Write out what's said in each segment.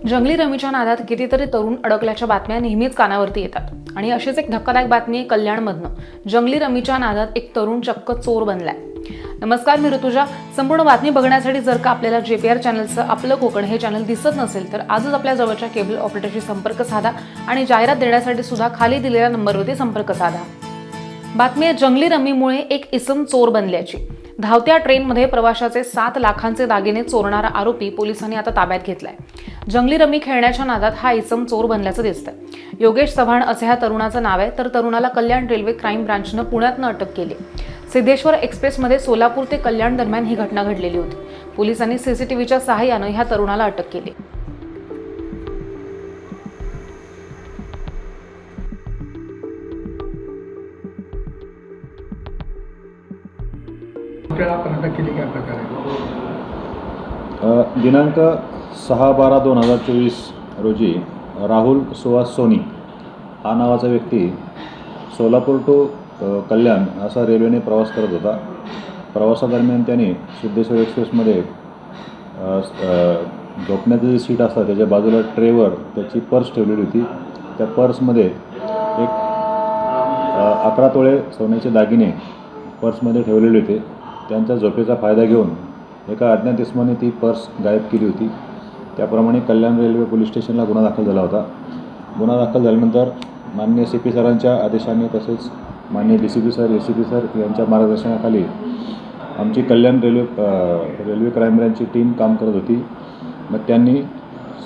जंगली रमीच्या नादात कितीतरी तरुण अडकल्याच्या बातम्या नेहमीच कानावरती येतात आणि अशीच एक धक्कादायक बातमी आहे कल्याणमधनं। जंगली रमीच्या नादात एक तरुण चक्क चोर बनलाय। नमस्कार, मी ऋतुजा। संपूर्ण बातमी बघण्यासाठी जर का आपल्याला JPR चॅनलचं आपलं कोकण हे चॅनल दिसत नसेल तर आजच आपल्या जवळच्या केबल ऑपरेटरशी संपर्क साधा आणि जाहिरात देण्यासाठी सुद्धा खाली दिलेल्या नंबरवरती संपर्क साधा। बातमी आहे जंगली रमीमुळे एक इसम चोर बनल्याची। धावत्या ट्रेनमध्ये प्रवाशाचे 7 लाखांचे दागिने चोरणारा आरोपी पोलिसांनी आता ताब्यात घेतलाय। जंगली रमी खेळण्याच्या नादात हा इसम चोर बनल्याचं दिसतंय। योगेश चव्हाण असे ह्या तरुणाचं नाव आहे, तर तरुणाला कल्याण रेल्वे क्राईम ब्रांचनं पुण्यातनं अटक केली। सिद्धेश्वर एक्सप्रेसमध्ये सोलापूर ते कल्याण दरम्यान ही घटना घडलेली होती। पोलिसांनी CCTVच्या सहाय्यानं ह्या तरुणाला अटक केली। दिनांक 6/12/2024 रोजी राहुल सुहास सोनी हा नावाचा व्यक्ती सोलापूर टू कल्याण असा रेल्वेने प्रवास करत होता। प्रवासादरम्यान त्याने सिद्धेश्वर एक्सप्रेसमध्ये झोपण्याचं जे सीट असतं त्याच्या बाजूला ट्रेवर त्याची पर्स ठेवलेली होती। त्या पर्समध्ये एक 11 तोळे सोन्याचे दागिने पर्समध्ये ठेवलेले होते। त्यांचा झोपेचा फायदा घेऊन एका अज्ञात इसमाने ती पर्स गायब केली होती। त्याप्रमाणे कल्याण रेल्वे पोलीस स्टेशनला गुन्हा दाखल झाला होता। गुन्हा दाखल झाल्यानंतर माननीय CP सरांच्या आदेशाने तसेच माननीय DCP सर ACP सर यांच्या मार्गदर्शनाखाली आमची कल्याण रेल्वे क्राईम ब्रँचची टीम काम करत होती। मग त्यांनी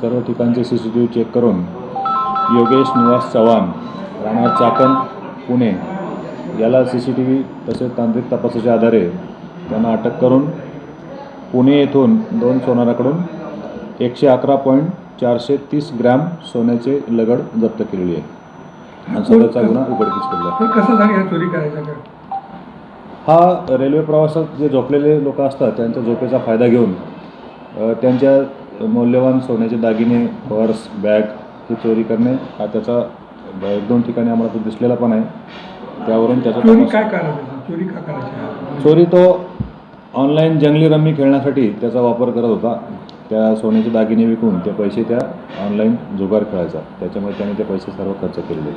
सर्व ठिकाणचे CCTV चेक करून योगेश निवास चव्हाण राहणार चाकण पुणे याला CCTV तसेच तांत्रिक तपासाच्या आधारे त्यांना अटक करून पुणे येथून 2 सोनाराकडून 111.430 ग्रॅम सोन्याचे लगड जप्त केलेली आहे आणि सदरचा गुन्हा उघडकीस केला आहे। कसं झाली चोरी करायचा? हा रेल्वे प्रवासात जे झोपलेले लोक असतात त्यांच्या झोपेचा फायदा घेऊन त्यांच्या मौल्यवान सोन्याचे दागिने पर्स बॅग ही चोरी करणे हा त्याचा 1-2 ठिकाणी आम्हाला तो दिसलेला पण आहे। त्यावरून त्याचा चोरी काय करायचं? चोरी का करायची? चोरी तो ऑनलाईन जंगली रमी खेळण्यासाठी त्याचा वापर करत होता। त्या सोन्याचे दागिने विकून ते पैसे त्या ऑनलाईन जुगार खेळायचा, त्याच्यामुळे त्याने ते पैसे सर्व खर्च केलेले.